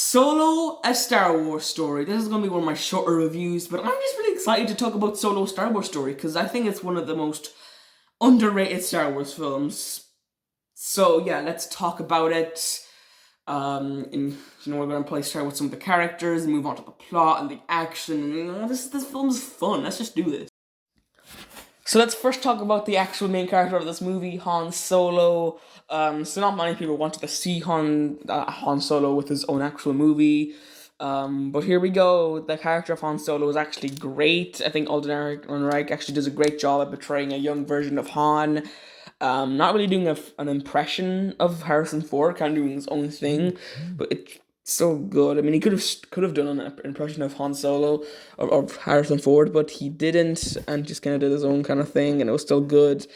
Solo, a Star Wars story. This is going to be one of my shorter reviews, but I'm just really excited to talk about Solo, Star Wars story, because I think it's one of the most underrated Star Wars films. So yeah, let's talk about it. And we're going to probably start with some of the characters and move on to the plot and the action. And, this film's fun. Let's just do this. So let's first talk about the actual main character of this movie, Han Solo. So not many people wanted to see Han Solo with his own actual movie. But here we go. The character of Han Solo is actually great. I think Alden Ehrenreich actually does a great job at portraying a young version of Han. Not really doing an impression of Harrison Ford, kind of doing his own thing, but it's so good. I mean, he could have done an impression of Han Solo or Harrison Ford, but he didn't, and just kind of did his own kind of thing, and it was still good.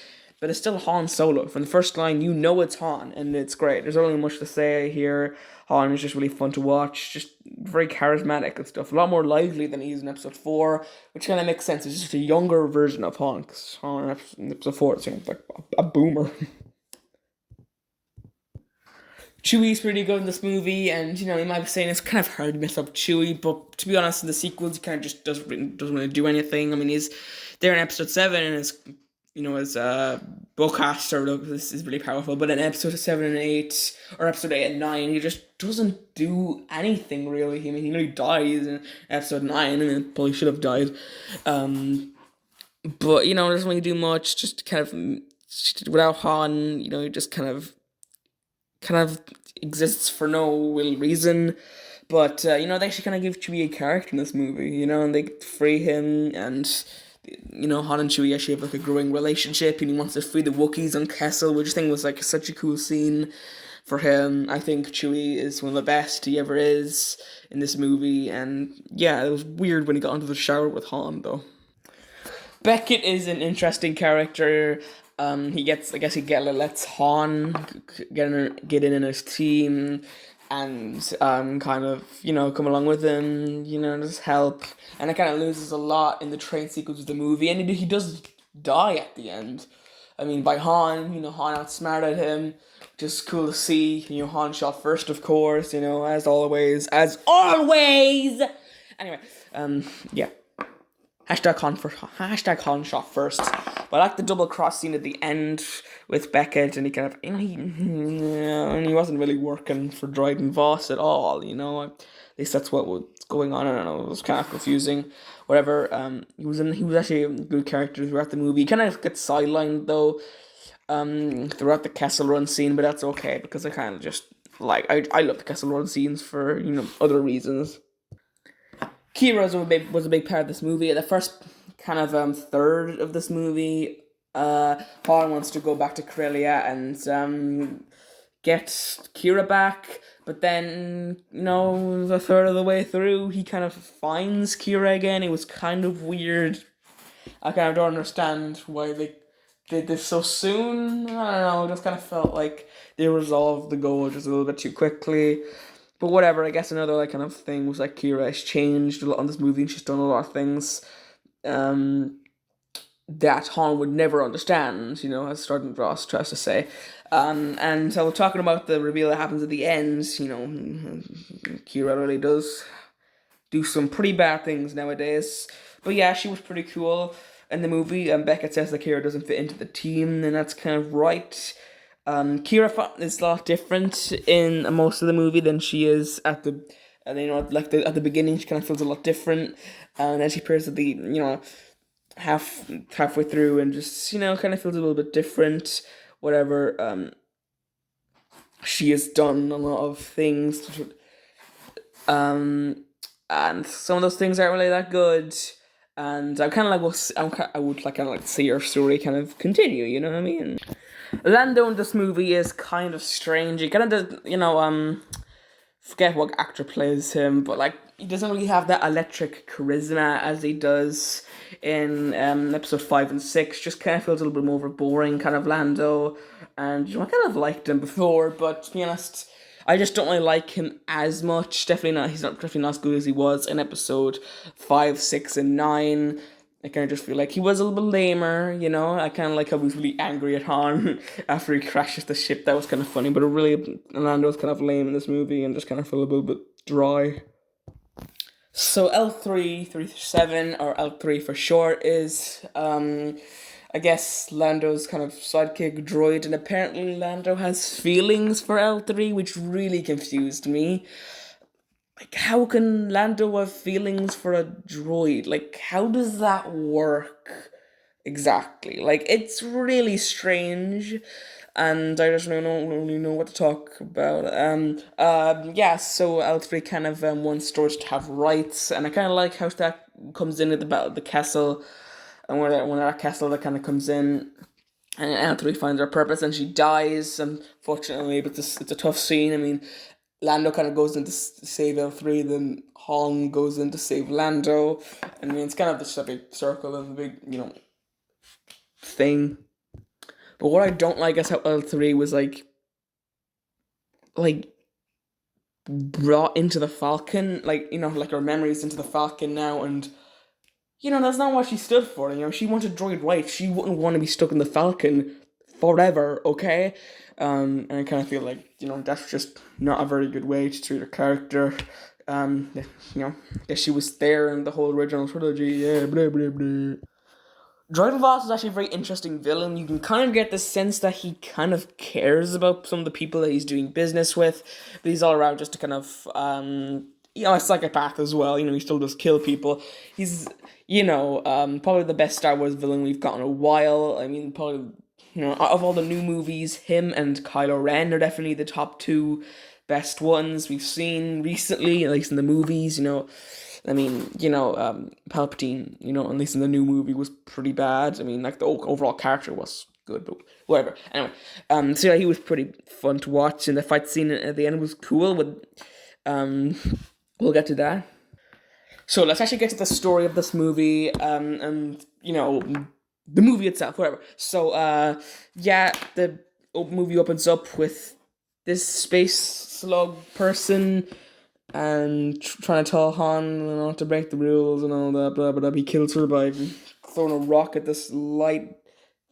But it's still Han Solo. From the first line, you know it's Han, and it's great. There's not really much to say here. Han is just really fun to watch, just very charismatic and stuff. A lot more lively than he is in Episode 4, which kind of makes sense. It's just a younger version of Han, because Han in Episode 4 is like a boomer. Chewie's pretty good in this movie, and you might be saying it's kind of hard to mess up Chewie, but to be honest, in the sequels, he kind of just doesn't really do anything. I mean, he's there in Episode 7, and his bowcaster, this is really powerful, but in Episode 7 and 8, or Episode 8 and 9, he just doesn't do anything really. I mean, he nearly dies in Episode 9, and probably should have died. But doesn't really do much. Just kind of without Han, he just kind of exists for no real reason. But they actually kind of give Chewie a character in this movie, and they free him, and Han and Chewie actually have like a growing relationship, and he wants to free the Wookiees on Kessel, which I think was like such a cool scene for him. I think Chewie is one of the best he ever is in this movie, and yeah, it was weird when he got into the shower with Han though. Beckett is an interesting character. Lets Han get in his team, and kind of come along with him, just help, and it kind of loses a lot in the train sequence of the movie, and he does die at the end. I mean, by Han, Han outsmarted him. Just cool to see. Han shot first, of course. As always. Anyway, yeah. Hashtag Han shot first. But I like the double cross scene at the end with Beckett, and he kind of, and he wasn't really working for Dryden Voss at all, At least that's what was going on. I don't know, it was kind of confusing. Whatever. He was actually a good character throughout the movie. He kind of gets sidelined though, throughout the Kessel Run scene, but that's okay because I kind of just I love the Kessel Run scenes for other reasons. Kira was a big part of this movie. The first kind of third of this movie, Han wants to go back to Corellia and get Kira back, but then the third of the way through, he kind of finds Kira again. It was kind of weird. I kind of don't understand why they did this so soon. I don't know. It just kind of felt like they resolved the goal just a little bit too quickly. But whatever, I guess another kind of thing was Kira has changed a lot on this movie, and she's done a lot of things that Han would never understand, as Sergeant Ross tries to say. And so we're talking about the reveal that happens at the end, Kira really does do some pretty bad things nowadays. But yeah, she was pretty cool in the movie. Beckett says that Kira doesn't fit into the team, and that's kind of right. Kira is a lot different in most of the movie than she is at the, at the beginning. She kind of feels a lot different, and then she appears at the, halfway through, and just kind of feels a little bit different. Whatever. She has done a lot of things, and some of those things aren't really that good. And I kind of I would kind of like see her story kind of continue. You know what I mean? Lando in this movie is kind of strange. He kind of does, forget what actor plays him, but he doesn't really have that electric charisma as he does in Episode 5 and 6. Just kind of feels a little bit more of a boring kind of Lando, and I kind of liked him before, but to be honest, I just don't really like him as much. He's definitely not as good as he was in Episode 5, 6, and 9. I kind of just feel like he was a little bit lamer, you know. I kind of like how he was really angry at Han after he crashes the ship. That was kind of funny, but it really Lando was kind of lame in this movie and just kind of felt a little bit dry. So L337, or L3 for short, is I guess Lando's kind of sidekick droid, and apparently Lando has feelings for L3, which really confused me. Like, how can Lando have feelings for a droid? Like, how does that work exactly? Like, it's really strange, and I just don't really know what to talk about. Yeah. So L3 kind of wants droids to have rights, and I kind of like how that comes in at the battle of the castle, and when that castle that kind of comes in. And L3 finds her purpose and she dies, unfortunately, but it's a tough scene. I mean, Lando kind of goes in to save L3, then Han goes in to save Lando. I mean, it's kind of just a big circle and a big, thing. But what I don't like is how L3 was like brought into the Falcon, like her memories into the Falcon now, and that's not what she stood for. She wanted droid rights. She wouldn't want to be stuck in the Falcon forever, okay? And I kind of feel like, that's just not a very good way to treat her character. I guess she was there in the whole original trilogy, yeah, blah, blah, blah. Droid Voss is actually a very interesting villain. You can kind of get the sense that he kind of cares about some of the people that he's doing business with, but he's all around just to kind of, a psychopath as well. He still does kill people. He's, probably the best Star Wars villain we've got in a while. I mean, probably, out of all the new movies, him and Kylo Ren are definitely the top two best ones we've seen recently, at least in the movies. I mean, Palpatine, at least in the new movie, was pretty bad. I mean, like, the overall character was good, but whatever. Anyway, so yeah, he was pretty fun to watch, and the fight scene at the end was cool, but um, we'll get to that. So let's actually get to the story of this movie, and, the movie itself, whatever. So, yeah, the movie opens up with this space slug person and trying to tell Han not to break the rules and all that, blah, blah, blah. He kills her by throwing a rock at this light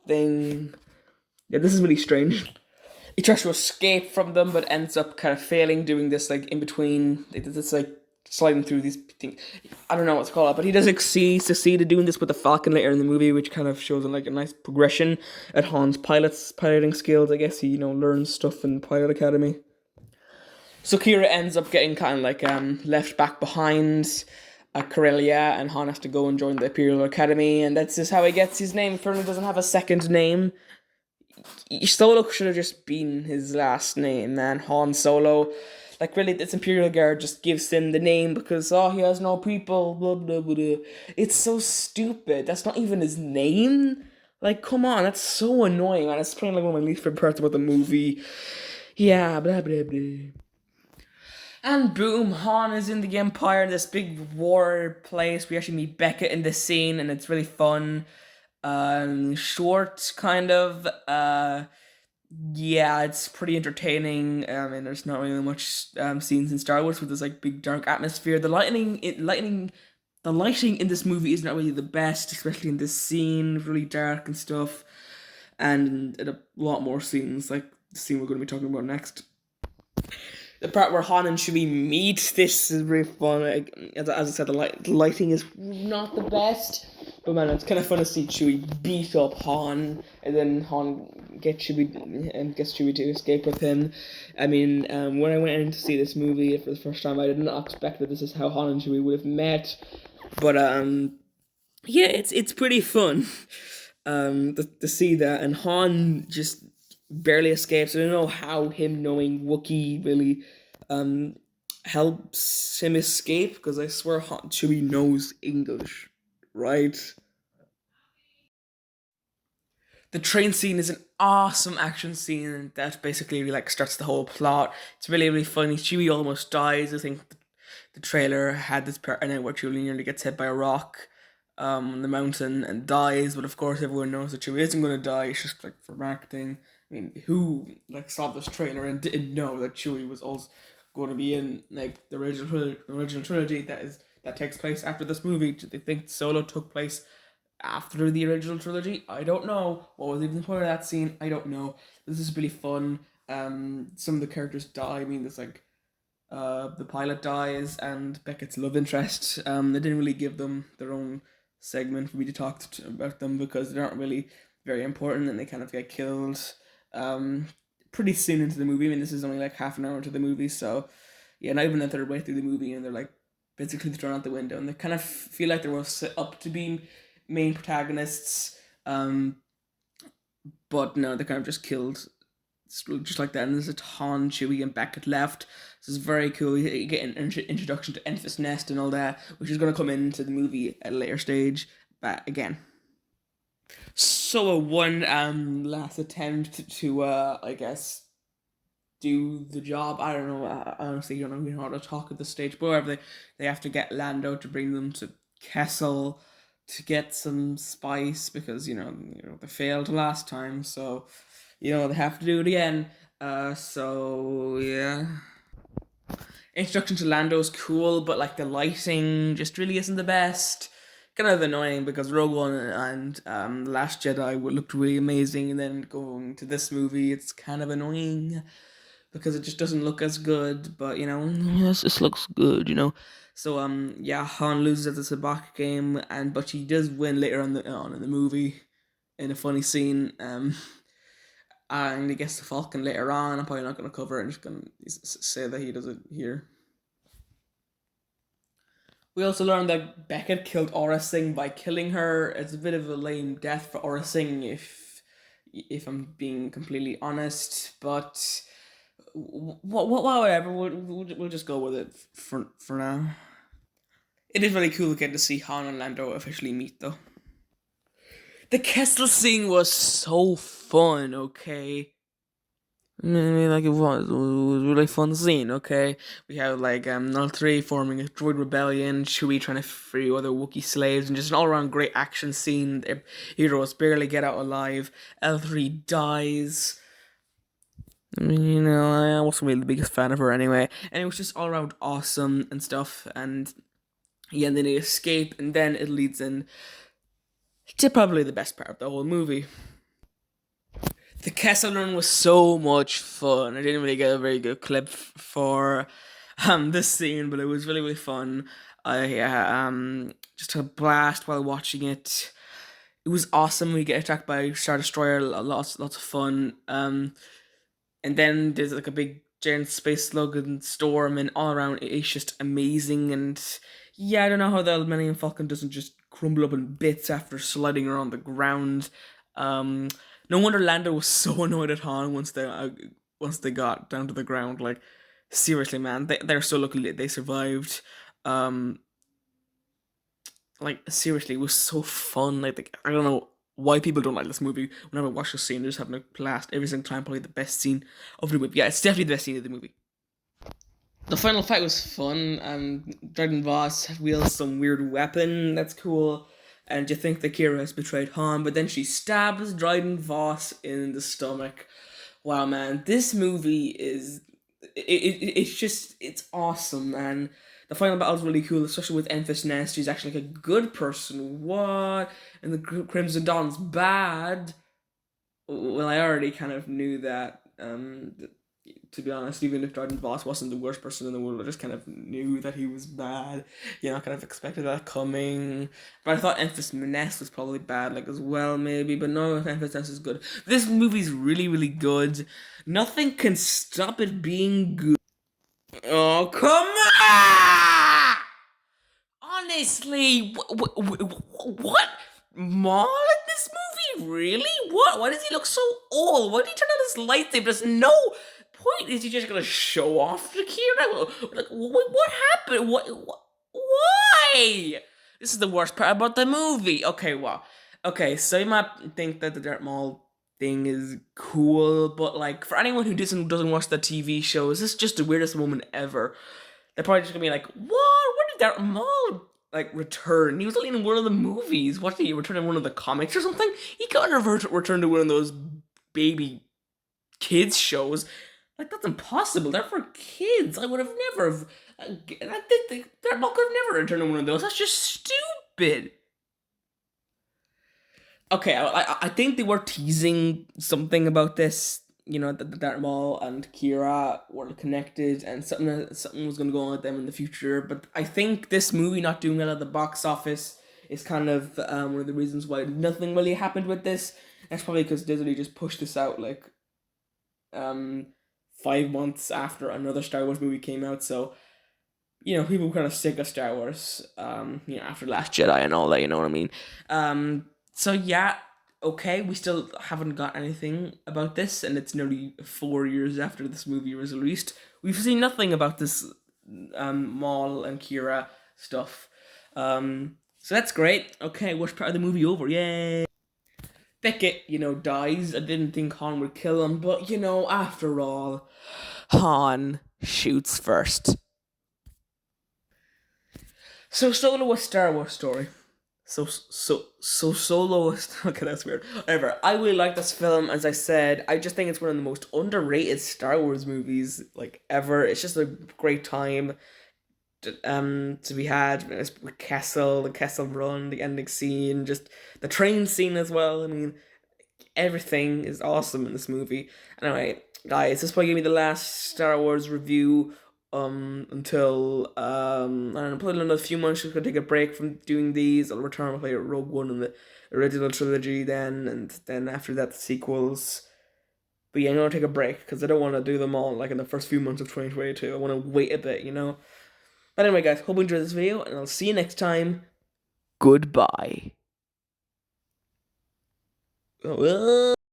thing. Yeah, this is really strange. He tries to escape from them, but ends up kind of failing, doing this, like, in between. It's like sliding through these things. I don't know what to call it, but he does succeed in doing this with the Falcon later in the movie, which kind of shows like a nice progression at Han's piloting skills. I guess he, learns stuff in Pilot Academy. So Kira ends up getting kind of like left back behind Corellia, and Han has to go and join the Imperial Academy, and that's just how he gets his name. Fernand doesn't have a second name. Solo should have just been his last name, man. Han Solo. Like, really, this Imperial Guard just gives him the name because, he has no people, blah, blah, blah, blah. It's so stupid. That's not even his name. Like, come on, that's so annoying, man. It's probably like one of my least favorite parts about the movie. Yeah, blah, blah, blah. And boom, Han is in the Empire, this big war place. We actually meet Beckett in this scene, and it's really fun. Short, kind of. Yeah, it's pretty entertaining. And there's not really much scenes in Star Wars with this like big dark atmosphere. The lighting in this movie is not really the best, especially in this scene, really dark and stuff. And in a lot more scenes, like the scene we're going to be talking about next. The part where Han and Chewie meet, this is really fun. As I said, the lighting is not the best, but man, it's kind of fun to see Chewie beat up Han, and then Han gets Chewie to escape with him. I mean, when I went in to see this movie for the first time, I did not expect that this is how Han and Chewie would have met, but yeah, it's pretty fun, to see that, and Han just barely escapes. I don't know how him knowing Wookiee really helps him escape, because I swear Chewie knows English, right? The train scene is an awesome action scene that basically like starts the whole plot. It's really really funny. Chewie almost dies. I think the trailer had this part in it where Chewie nearly gets hit by a rock on the mountain and dies, but of course everyone knows that Chewie isn't going to die. It's just like for marketing. I mean, who like saw this trailer and didn't know that Chewie was also going to be in like the original trilogy that takes place after this movie? Do they think Solo took place after the original trilogy. I don't know what was even the point of that scene. I don't know. This is really fun. Some of the characters die. I mean, there's like the pilot dies and Beckett's love interest. They didn't really give them their own segment for me to talk about them because they aren't really very important and they kind of get killed um, pretty soon into the movie. I mean, this is only like half an hour into the movie, so yeah, not even a third way through the movie, and they're like basically thrown out the window, and they kind of feel like they were set up to be main protagonists, but no, they're kind of just killed just like that. And there's a ton Chewie and Beckett left. This is very cool. You get an introduction to Enfys Nest and all that, which is going to come into the movie at a later stage. But again, so one last attempt to I guess do the job. I don't know. I honestly don't know how to talk at this stage. But whatever, they have to get Lando to bring them to Kessel to get some spice because they failed last time, so they have to do it again. So yeah. Introduction to Lando's cool, but like the lighting just really isn't the best. Kind of annoying because Rogue One and The Last Jedi looked really amazing, and then going to this movie, it's kind of annoying because it just doesn't look as good. But yes, this looks good. So yeah, Han loses at the sabacc game, but she does win later on in the movie in a funny scene. And he gets the Falcon later on. I'm probably not going to cover it. I'm just going to say that he does it here. We also learned that Beckett killed Aura Singh by killing her. It's a bit of a lame death for Aura Singh, if I'm being completely honest. But whatever, we'll just go with it for now. It is really cool again to see Han and Lando officially meet, though. The Kessel scene was so fun, okay? I mean, like it was a really fun scene. Okay, we have like all three forming a droid rebellion, Chewie trying to free other Wookiee slaves, and just an all-around great action scene. The heroes barely get out alive. L3 dies. I mean, I wasn't really the biggest fan of her anyway, and it was just all around awesome and stuff. And yeah, then they escape, and then it leads in to probably the best part of the whole movie. The Kessel Run was so much fun. I didn't really get a very good clip for this scene, but it was really really fun. I just had a blast while watching it. It was awesome. We get attacked by Star Destroyer. Lots of fun. And then there's like a big giant space slug and storm, and all around it's just amazing. And yeah, I don't know how the Millennium Falcon doesn't just crumble up in bits after sliding around the ground. Um, no wonder Lando was so annoyed at Han once they got down to the ground. Like seriously, man, they're so lucky that they survived. Um, like seriously, it was so fun. Like I don't know why people don't like this movie. Whenever I watch the scene, they're just having a blast every single time. Probably the best scene of the movie. Yeah, it's definitely the best scene of the movie. The final fight was fun. Dryden Voss wields some weird weapon that's cool, and you think that Kira has betrayed Han, but then she stabs Dryden Voss in the stomach. Wow, man, this movie is it's awesome, man. The final battle's really cool, especially with Enfys Nest. She's actually like a good person. What? And the Crimson Dawn's bad. Well, I already kind of knew that. To be honest, even if Jordan Voss wasn't the worst person in the world, I just kind of knew that he was bad. Kind of expected that coming. But I thought Enfys Nest was probably bad, like as well, maybe. But no, Enfys Nest is good. This movie's really, really good. Nothing can stop it being good. Oh, come on! Honestly, what? Maul in this movie? Really? What? Why does he look so old? Why did he turn on his lightsaber? There's no point. Is he just gonna show off the Kira? Like, what happened? Why? This is the worst part about the movie. Okay, well, okay, so you might think that the Darth Maul thing is cool, but like for anyone who doesn't watch the TV shows, this is just the weirdest moment ever. They're probably just gonna be like, "What? When did Darth Maul like return? He was only in one of the movies. What did he return in one of the comics or something? He can't return to one of those baby kids shows. Like that's impossible. They're for kids. I would have never. Darth Maul could have never returned to one of those. That's just stupid." Okay, I think they were teasing something about this. That Maul and Kira were connected, and something was going to go on with them in the future. But I think this movie not doing well at the box office is kind of one of the reasons why nothing really happened with this. That's probably because Disney just pushed this out like um 5 months after another Star Wars movie came out. So people were kind of sick of Star Wars, after Last Jedi and all that, you know what I mean? So yeah, okay, we still haven't got anything about this, and it's nearly 4 years after this movie was released. We've seen nothing about this Maul and Kira stuff. So that's great. Okay, worst part of the movie over. Yay! Beckett, dies. I didn't think Han would kill him, but after all, Han shoots first. So Solo a Star Wars story. So Solo is okay. That's weird. Whatever. I really like this film. As I said, I just think it's one of the most underrated Star Wars movies like ever. It's just a great time to be had with Kessel, the Kessel Run, the ending scene, just the train scene as well. I mean, everything is awesome in this movie. Anyway, guys, this is probably gonna be the last Star Wars review. Until I don't know, probably another few months. Just gonna take a break from doing these. I'll return and play Rogue One and the original trilogy then, and then after that the sequels. But yeah, I'm gonna take a break because I don't want to do them all like in the first few months of 2022. I want to wait a bit. But anyway, guys, hope you enjoyed this video, and I'll see you next time. Goodbye.